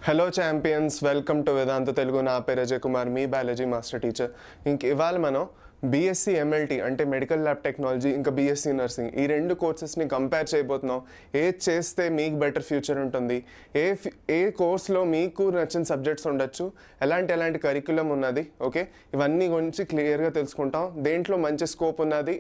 Hello champions, welcome to వేదాంత తెలుగు. నా పేరు అజయ్ కుమార్, మీ biology master teacher. ఇవాళ మనం బీఎస్సీ ఎంఎల్టీ అంటే మెడికల్ ల్యాబ్ టెక్నాలజీ, ఇంకా బీఎస్సీ నర్సింగ్, ఈ రెండు కోర్సెస్ని కంపేర్ చేయబోతున్నాం. ఏది చేస్తే మీకు బెటర్ ఫ్యూచర్ ఉంటుంది, ఏ కోర్స్లో మీకు నచ్చిన సబ్జెక్ట్స్ ఉండొచ్చు, ఎలాంటి కరికులం ఉన్నది, ఓకే, ఇవన్నీ గురించి క్లియర్గా తెలుసుకుంటాం. దేంట్లో మంచి స్కోప్ ఉన్నది,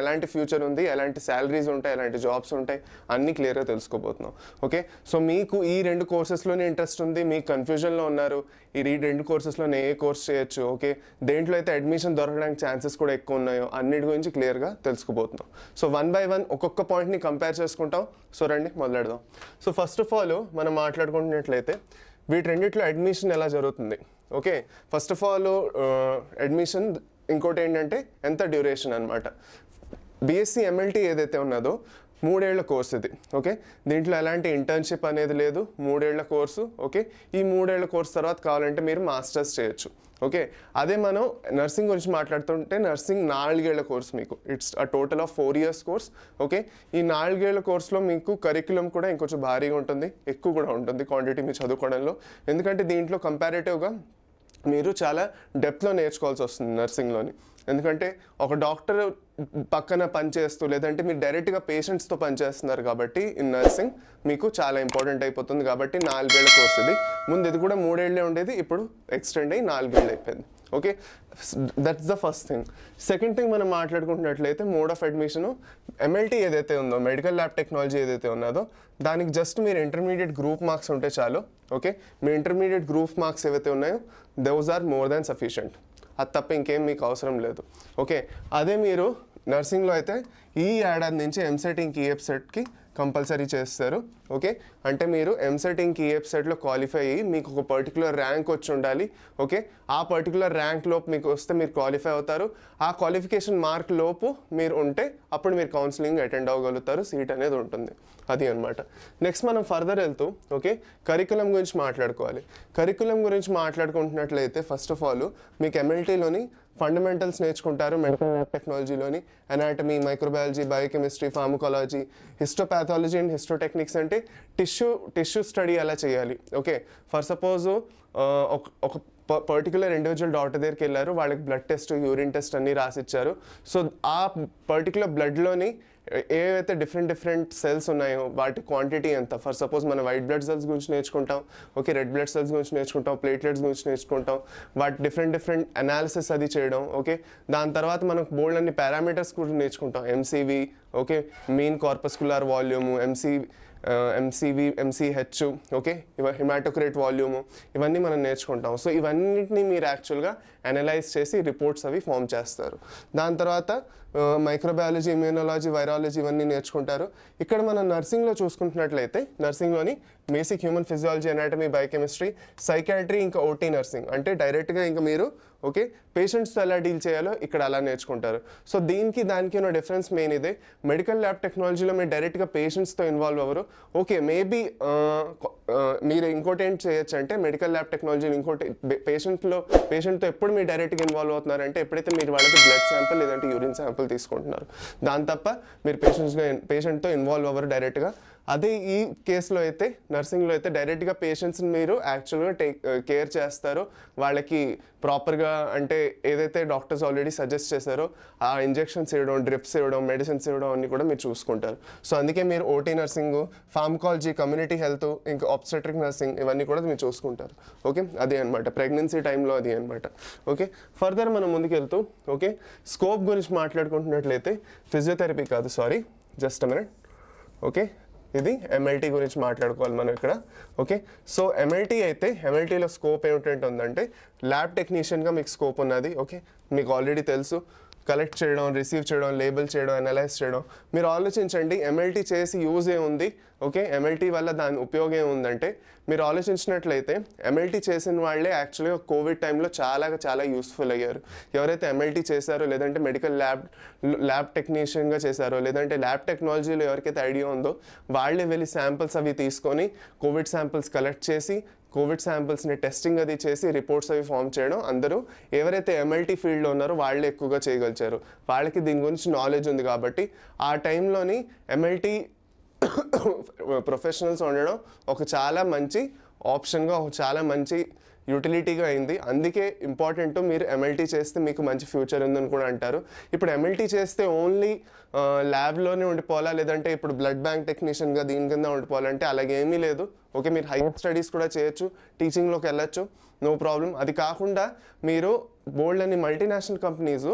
ఎలాంటి ఫ్యూచర్ ఉంది, ఎలాంటి శాలరీస్ ఉంటాయి, ఎలాంటి జాబ్స్ ఉంటాయి, అన్నీ క్లియర్గా తెలుసుకోబోతున్నాం. ఓకే, సో మీకు ఈ రెండు కోర్సెస్లోనే ఇంట్రెస్ట్ ఉంది, మీకు కన్ఫ్యూజన్లో ఉన్నారు, ఈ రెండు కోర్సెస్లో ఏ కోర్స్ చేయొచ్చు, ఓకే, దేంట్లో అయితే అడ్మిషన్ దొరకడానికి ఛాన్సెస్ కూడా ఎక్కువ ఉన్నాయో అన్నిటి గురించి క్లియర్గా తెలుసుకోబోతున్నాం. సో 1 by 1 ఒక్కొక్క పాయింట్ని కంపేర్ చేసుకుంటాం. సో రండి మొదలెడదాం. సో ఫస్ట్ ఆఫ్ ఆల్ మనం మాట్లాడుకుంటున్నట్లయితే వీటి రెండిట్లో అడ్మిషన్ ఎలా జరుగుతుంది. Okay, first of all admission, ఇంకోటి ఏంటంటే ఎంత డ్యూరేషన్ అనమాట. బీఎస్సీ ఎంఎల్టీ ఏదైతే ఉన్నదో 3 ఏళ్ల కోర్స్ ఇది. ఓకే, దీంట్లో ఎలాంటి ఇంటర్న్షిప్ అనేది లేదు, 3 ఏళ్ల కోర్సు. ఓకే, ఈ 3 ఏళ్ల కోర్స్ తర్వాత కావాలంటే మీరు మాస్టర్స్ చేయొచ్చు. ఓకే, అదే మనం నర్సింగ్ గురించి మాట్లాడుతుంటే నర్సింగ్ 4 ఏళ్ల కోర్స్, మీకు it's a total of 4 years course. Okay, ఈ 4 ఏళ్ల కోర్స్లో మీకు కరిక్యులం కూడా ఇంకొంచెం భారీగా ఉంటుంది, ఎక్కువ కూడా ఉంటుంది క్వాంటిటీ మీరు చదువుకోవడంలో. ఎందుకంటే దీంట్లో కంపారేటివ్గా మీరు చాలా డెప్త్లో నేర్చుకోవాల్సి వస్తుంది నర్సింగ్లోని. ఎందుకంటే ఒక డాక్టర్ పక్కన పనిచేస్తూ, లేదంటే మీరు డైరెక్ట్గా పేషెంట్స్తో పనిచేస్తున్నారు కాబట్టి ఇన్ నర్సింగ్ మీకు చాలా ఇంపార్టెంట్ అయిపోతుంది. కాబట్టి 4 ఏళ్ల కోర్స్ ఇది. ముందు ఇది కూడా 3 ఏళ్లే ఉండేది, ఇప్పుడు ఎక్స్టెండ్ అయ్యి 4 ఏళ్ళు అయిపోయింది. Okay, that's the first thing. Second thing మనం మాట్లాడుకుంటున్నట్లయితే మోడ్ ఆఫ్ అడ్మిషను. ఎంఎల్టీ ఏదైతే ఉందో, మెడికల్ ల్యాబ్ టెక్నాలజీ ఏదైతే ఉన్నదో, దానికి జస్ట్ మీరు ఇంటర్మీడియట్ గ్రూప్ మార్క్స్ ఉంటే చాలు. ఓకే, మీ ఇంటర్మీడియట్ గ్రూప్ మార్క్స్ ఏవైతే ఉన్నాయో those are more than sufficient. అది తప్ప ఇంకేం మీకు అవసరం లేదు. ఓకే, అదే మీరు నర్సింగ్లో అయితే ఈ ఏడాది నుంచి ఎంసెట్ ఇంక ఈఎఫ్సెట్కి కంపల్సరీ చేస్తారు. ఓకే, అంటే మీరు ఎంసెట్ ఇంక ఈఎఫ్సెట్లో క్వాలిఫై అయ్యి మీకు ఒక పర్టికులర్ ర్యాంక్ వచ్చి ఉండాలి. ఓకే, ఆ పర్టికులర్ ర్యాంక్ లోపు మీకు వస్తే మీరు క్వాలిఫై అవుతారు. ఆ క్వాలిఫికేషన్ మార్క్ లోపు మీరు ఉంటే అప్పుడు మీరు కౌన్సిలింగ్ అటెండ్ అవ్వగలుగుతారు, సీట్ అనేది ఉంటుంది. అది అనమాట. నెక్స్ట్ మనం ఫర్దర్ వెళ్తూ, ఓకే, కరికులం గురించి మాట్లాడుకోవాలి. కరికులం గురించి మాట్లాడుకుంటున్నట్లయితే ఫస్ట్ ఆఫ్ ఆల్ మీకు ఎంఎల్టీలోని ఫండమెంటల్స్ నేర్చుకుంటారు, మెడికల్ ల్యాబ్ టెక్నాలజీలోని anatomy, microbiology, biochemistry, pharmacology, histopathology and histotechniques అంటే టిష్యూ స్టడీ ఎలా చేయాలి. ఓకే, ఫర్ సపోజ్ ఒక పర్టికులర్ ఇండివిజువల్ డాక్టర్ దగ్గరికి వెళ్ళారు, వాళ్ళకి బ్లడ్ టెస్ట్, యూరిన్ టెస్ట్ అన్నీ రాసిచ్చారు. సో ఆ పర్టికులర్ బ్లడ్లోని ఏవైతే డిఫరెంట్ సెల్స్ ఉన్నాయో వాటి క్వాంటిటీ ఎంత. ఫర్ సపోజ్ మనం వైట్ బ్లడ్ సెల్స్ గురించి నేర్చుకుంటాం, ఓకే, రెడ్ బ్లడ్ సెల్స్ గురించి నేర్చుకుంటాం, ప్లేట్లెట్స్ గురించి నేర్చుకుంటాం, వాటి డిఫరెంట్ అనాలిసిస్ అది చేయడం. ఓకే, దాని తర్వాత మనం బోల్డ్ అన్ని పారామీటర్స్ కూడా నేర్చుకుంటాం. MCV, okay, mean corpuscular volume, MCH, okay, haematocrit volume, ఇవన్నీ మనం నేర్చుకుంటాం. సో ఇవన్నిటిని మీరు యాక్చువల్గా అనలైజ్ చేసి రిపోర్ట్స్ అవి ఫామ్ చేస్తారు. దాని తర్వాత మైక్రోబయాలజీ, ఇమ్యూనాలజీ, వైరాలజీ ఇవన్నీ నేర్చుకుంటారు. ఇక్కడ మనం నర్సింగ్లో చూసుకుంటున్నట్లయితే నర్సింగ్లోని basic human physiology, anatomy, biochemistry, psychiatry, ఇంకా ఓటీ నర్సింగ్ అంటే డైరెక్ట్గా ఇంకా మీరు ఓకే పేషెంట్స్తో ఎలా డీల్ చేయాలో ఇక్కడ అలా నేర్చుకుంటారు. సో దానికి ఉన్న డిఫరెన్స్ మెయిన్ ఇదే. మెడికల్ ల్యాబ్ టెక్నాలజీలో మీరు డైరెక్ట్గా పేషెంట్స్తో ఇన్వాల్వ్ అవ్వరు. ఓకే, మేబీ మీరు ఇంకోటి ఏంటి చేయొచ్చు అంటే మెడికల్ ల్యాబ్ టెక్నాలజీలో ఇంకోటి పేషెంట్తో ఎప్పుడు మీరు డైరెక్ట్గా ఇన్వాల్వ్ అవుతున్నారంటే ఎప్పుడైతే మీరు వాళ్ళకి బ్లడ్ శాంపిల్ లేదంటే యూరిన్ శాంపిల్ తీసుకుంటున్నారు. దాని తప్ప మీరు పేషెంట్తో ఇన్వాల్వ్ అవ్వరు డైరెక్ట్గా. అదే ఈ కేసులో అయితే నర్సింగ్లో అయితే డైరెక్ట్గా పేషెంట్స్ని మీరు యాక్చువల్గా కేర్ చేస్తారు. వాళ్ళకి ప్రాపర్గా అంటే ఏదైతే డాక్టర్స్ ఆల్రెడీ సజెస్ట్ చేశారో ఆ ఇంజెక్షన్స్ ఇవ్వడం, డ్రిప్స్ ఇవ్వడం, మెడిసిన్స్ ఇవ్వడం అన్నీ కూడా మీరు చూసుకుంటారు. సో అందుకే మీరు OT nursing, pharmacology, community health, ఇంకా ఆబ్స్టెట్రిక్ నర్సింగ్ ఇవన్నీ కూడా మీరు చూసుకుంటారు. ఓకే, అదే అనమాట ప్రెగ్నెన్సీ టైంలో అది అనమాట. ఓకే, ఫర్దర్ మనం ముందుకెళ్తూ ఓకే స్కోప్ గురించి మాట్లాడుకుంటున్నట్లయితే ఫిజియోథెరపీ కాదు, sorry, just a minute. Okay, ఇది ఎంఎల్టీ గురించి మాట్లాడుకోవాలి మనం ఇక్కడ. ఓకే, సో ఎంఎల్టీలో స్కోప్ ఏమిటంటే ఉందంటే ల్యాబ్ టెక్నీషియన్గా మీకు స్కోప్ ఉన్నది. ఓకే, మీకు ఆల్రెడీ తెలుసు, కలెక్ట్ చేయడం, రిసీవ్ చేయడం, లేబుల్ చేయడం, అనలైజ్ చేయడం. మీరు ఆలోచించండి ఎంఎల్టీ చేసి యూజ్ ఏముంది. ఓకే, ఎంఎల్టీ వల్ల దాని ఉపయోగం ఏముందంటే మీరు ఆలోచించినట్లయితే ఎంఎల్టీ చేసిన వాళ్ళే యాక్చువల్గా కోవిడ్ టైంలో చాలా యూస్ఫుల్ అయ్యారు. ఎవరైతే ఎంఎల్టీ చేశారో, లేదంటే మెడికల్ ల్యాబ్ టెక్నీషియన్గా చేశారో, లేదంటే ల్యాబ్ టెక్నాలజీలో ఎవరికైతే ఐడియా ఉందో వాళ్ళే వెళ్ళి శాంపిల్స్ అవి తీసుకొని కోవిడ్ శాంపిల్స్ కలెక్ట్ చేసి కోవిడ్ శాంపిల్స్ని టెస్టింగ్ అది చేసి రిపోర్ట్స్ అవి ఫామ్ చేయడం అందరూ ఎవరైతే ఎంఎల్టీ ఫీల్డ్లో ఉన్నారో వాళ్ళే ఎక్కువగా చేయగలిచారు. వాళ్ళకి దీని గురించి నాలెడ్జ్ ఉంది కాబట్టి ఆ టైంలోని ఎంఎల్టీ ప్రొఫెషనల్స్ ఉండడం ఒక చాలా మంచి ఆప్షన్గా చాలా మంచి యూటిలిటీగా అయింది. అందుకే ఇంపార్టెంట్ మీరు ఎంఎల్టీ చేస్తే మీకు మంచి ఫ్యూచర్ ఉందని కూడా అంటారు. ఇప్పుడు ఎంఎల్టీ చేస్తే ఓన్లీ ల్యాబ్లోనే ఉండిపోవాలా, లేదంటే ఇప్పుడు బ్లడ్ బ్యాంక్ టెక్నీషియన్గా దీని కింద ఉండిపోవాలంటే అలాగేమీ లేదు. ఓకే, మీరు హైయర్ స్టడీస్ కూడా చేయొచ్చు, టీచింగ్లోకి వెళ్ళొచ్చు, నో ప్రాబ్లం. అది కాకుండా మీరు బోల్డ్ అని మల్టీనేషనల్ కంపెనీస్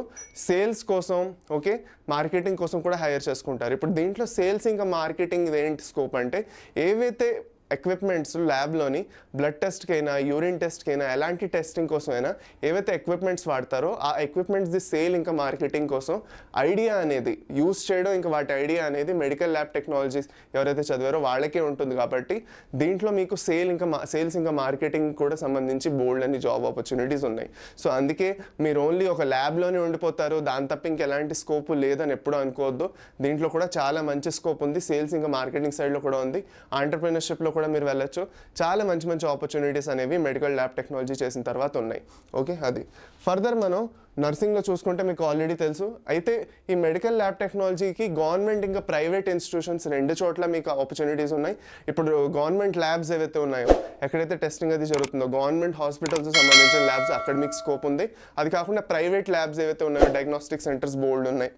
సేల్స్ కోసం, ఓకే, మార్కెటింగ్ కోసం కూడా హైర్ చేసుకుంటారు. ఇప్పుడు దీంట్లో సేల్స్ ఇంకా మార్కెటింగ్ ఏంటి స్కోప్ అంటే, ఏవైతే ఎక్విప్మెంట్స్ ల్యాబ్లోని బ్లడ్ టెస్ట్కి అయినా, యూరిన్ టెస్ట్కి అయినా, ఎలాంటి టెస్టింగ్ కోసం అయినా ఏవైతే ఎక్విప్మెంట్స్ వాడతారో ఆ ఎక్విప్మెంట్స్ది సేల్ ఇంకా మార్కెటింగ్ కోసం ఐడియా అనేది యూస్ చేయడం, ఇంకా వాటి ఐడియా అనేది మెడికల్ ల్యాబ్ టెక్నాలజీస్ ఎవరైతే చదివారో వాళ్ళకే ఉంటుంది. కాబట్టి దీంట్లో మీకు సేల్స్ ఇంకా మార్కెటింగ్ కూడా సంబంధించి బోల్డ్ అని జాబ్ ఆపర్చునిటీస్ ఉన్నాయి. సో అందుకే మీరు ఓన్లీ ఒక ల్యాబ్లోనే ఉండిపోతారు, దాని తప్ప ఇంకా ఎలాంటి స్కోప్ లేదని ఎప్పుడూ అనుకోవద్దు. దీంట్లో కూడా చాలా మంచి స్కోప్ ఉంది, సేల్స్ ఇంకా మార్కెటింగ్ సైడ్లో కూడా ఉంది, ఆంటర్ప్రినర్షిప్లో కూడా మీరు వెళ్ళొచ్చు. చాలా మంచి మంచి ఆపర్చునిటీస్ అనేవి మెడికల్ ల్యాబ్ టెక్నాలజీ చేసిన తర్వాత ఉన్నాయి. ఓకే, అది ఫర్దర్ మనం నర్సింగ్లో చూసుకుంటే మీకు ఆల్రెడీ తెలుసు. అయితే ఈ మెడికల్ ల్యాబ్ టెక్నాలజీకి గవర్నమెంట్ ఇంకా ప్రైవేట్ ఇన్స్టిట్యూషన్స్ రెండు చోట్ల మీకు ఆపర్చునిటీస్ ఉన్నాయి. ఇప్పుడు గవర్నమెంట్ ల్యాబ్స్ ఏవైతే ఉన్నాయో, ఎక్కడైతే టెస్టింగ్ అది జరుగుతుందో గవర్నమెంట్ హాస్పిటల్స్ సంబంధించిన ల్యాబ్స్ అక్కడ మీకు స్కోప్ ఉంది. అది కాకుండా ప్రైవేట్ ల్యాబ్స్ ఏవైతే ఉన్నాయో, డయాగ్నోస్టిక్ సెంటర్స్ బోల్డ్ ఉన్నాయి,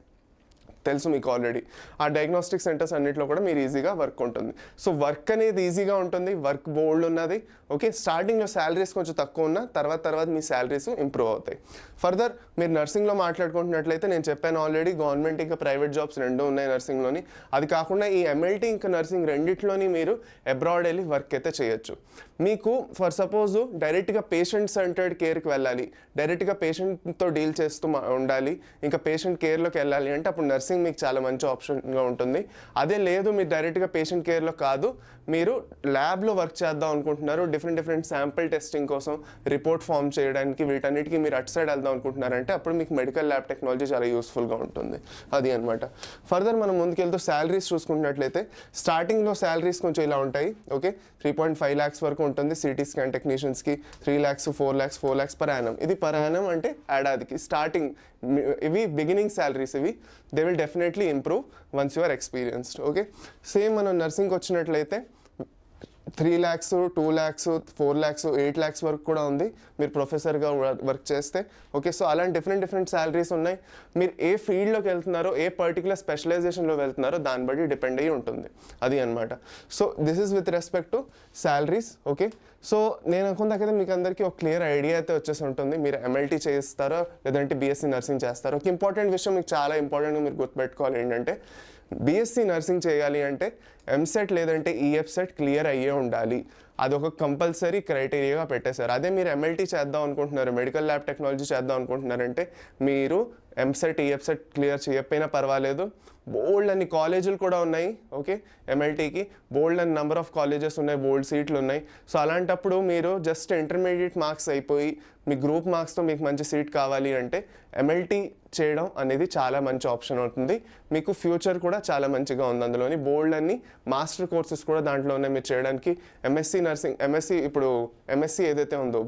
తెలుసు మీకు ఆల్రెడీ. ఆ డయాగ్నోస్టిక్ సెంటర్స్ అన్నింటిలో కూడా మీరు ఈజీగా వర్క్ ఉంటుంది. సో వర్క్ అనేది ఈజీగా ఉంటుంది, వర్క్ బోల్డ్ ఉన్నది. ఓకే, స్టార్టింగ్లో శాలరీస్ కొంచెం తక్కువ ఉన్న తర్వాత మీ శాలరీస్ ఇంప్రూవ్ అవుతాయి. ఫర్దర్ మీరు నర్సింగ్లో మాట్లాడుకుంటున్నట్లయితే నేను చెప్పాను ఆల్రెడీ, గవర్నమెంట్ ఇంకా ప్రైవేట్ జాబ్స్ రెండు ఉన్నాయి నర్సింగ్లోని. అది కాకుండా ఈ ఎంఎల్టీ ఇంకా నర్సింగ్ రెండిట్లోని మీరు అబ్రాడ్ వెళ్ళి వర్క్ అయితే చేయొచ్చు. మీకు ఫర్ సపోజ్ డైరెక్ట్గా పేషెంట్ సెంటర్డ్ కేర్కి వెళ్ళాలి, డైరెక్ట్గా పేషెంట్తో డీల్ చేస్తూ ఉండాలి, ఇంకా పేషెంట్ కేర్లోకి వెళ్ళాలి అంటే అప్పుడు నర్సింగ్ మీకు చాలా మంచి ఆప్షన్గా ఉంటుంది. అదే లేదు, మీరు డైరెక్ట్గా పేషెంట్ కేర్లో కాదు, మీరు ల్యాబ్లో వర్క్ చేద్దాం అనుకుంటున్నారు, డిఫరెంట్ శాంపిల్ టెస్టింగ్ కోసం రిపోర్ట్ ఫామ్ చేయడానికి, వీటన్నిటికీ మీరు అటు సైడ్ వెళ్దాం అనుకుంటున్నారంటే అప్పుడు మీకు మెడికల్ ల్యాబ్ టెక్నాలజీ చాలా యూస్ఫుల్గా ఉంటుంది. అది అనమాట. ఫర్దర్ మనం ముందుకెళ్తూ శాలరీస్ చూసుకున్నట్లయితే స్టార్టింగ్లో శాలరీస్ కొంచెం ఇలా ఉంటాయి. ఓకే, 3.5 lakhs వరకు ఉంటుంది సిటీ స్కాన్ టెక్నీషియన్స్కి, 3 lakhs, 4 lakhs పర్ యానం. ఇది పర్ యానం అంటే ఏడాదికి స్టార్టింగ్. ఇవి బిగినింగ్ శాలరీస్, ఇవి they will definitely improve once you are experienced. Okay, same మనం నర్సింగ్కి వచ్చినట్లయితే 3 lakhs, 2 lakhs, 4 lakhs, 8 lakhs వరకు కూడా ఉంది మీరు ప్రొఫెసర్గా వర్క్ చేస్తే. ఓకే, సో అలాంటి డిఫరెంట్ శాలరీస్ ఉన్నాయి. మీరు ఏ ఫీల్డ్లోకి వెళ్తున్నారో, ఏ పర్టికులర్ స్పెషలైజేషన్లో వెళ్తున్నారో దాన్ని బట్టి డిపెండ్ అయ్యి ఉంటుంది. అది అనమాట. So this is with respect to salaries. Okay, so నేను అనుకున్నాకైతే మీకు అందరికీ ఒక క్లియర్ ఐడియా అయితే వచ్చేసి ఉంటుంది. మీరు ఎంఎల్టీ చేస్తారో లేదంటే బీఎస్సీ నర్సింగ్ చేస్తారో. ఒక ఇంపార్టెంట్ విషయం మీకు చాలా ఇంపార్టెంట్గా మీరు గుర్తుపెట్టుకోవాలి ఏంటంటే, బీఎస్సీ నర్సింగ్ చేయాలి అంటే ఎంసెట్ లేదంటే ఈఎఫ్సెట్ క్లియర్ అయ్యే ఉండాలి. అదొక కంపల్సరీ క్రైటీరియాగా పెట్టేశారు. అదే మీరు ఎంఎల్టీ చేద్దాం అనుకుంటున్నారు, మెడికల్ ల్యాబ్ టెక్నాలజీ చేద్దాం అనుకుంటున్నారంటే మీరు ఎంసెట్ ఈఎఫ్సెట్ క్లియర్ చేయకపోయినా పర్వాలేదు. బోల్డ్ అన్ని కాలేజీలు కూడా ఉన్నాయి. ఓకే, ఎంఎల్టీకి బోల్డ్ అన్ని నెంబర్ ఆఫ్ కాలేజెస్ ఉన్నాయి, బోల్డ్ సీట్లు ఉన్నాయి. సో అలాంటప్పుడు మీరు జస్ట్ ఇంటర్మీడియట్ మార్క్స్ అయిపోయి మీ గ్రూప్ మార్క్స్తో మీకు మంచి సీట్ కావాలి అంటే ఎంఎల్టీ చేయడం అనేది చాలా మంచి ఆప్షన్ అవుతుంది. మీకు ఫ్యూచర్ కూడా చాలా మంచిగా ఉంది. అందులోని బోల్డ్ అన్ని మాస్టర్ కోర్సెస్ కూడా దాంట్లో ఉన్నాయి మీరు చేయడానికి. ఎంఎస్సీ నర్సింగ్, ఇప్పుడు ఎంఎస్సీ ఏదైతే ఉందో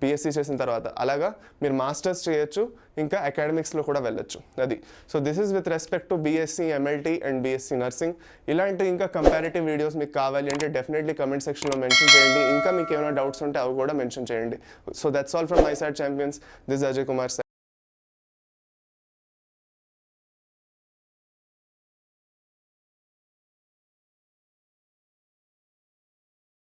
బీఎస్సీ చేసిన తర్వాత అలాగా మీరు మాస్టర్స్ చేయొచ్చు, ఇంకా అకాడమిక్స్లో కూడా వెళ్ళొచ్చు. అది. So this is with respect to BSc, MLT and BSc nursing. ఇలాంటి ఇంకా కంపారిటివ్ వీడియోస్ మీకు కావాలి అంటే డెఫినెట్లీ కమెంట్ సెక్షన్లో మెన్షన్ చేయండి. ఇంకా మీకు ఏమైనా డౌట్స్ ఉంటే అవి కూడా మెన్షన్ చేయండి. So that's all from my side champions. This Ajay Kumar.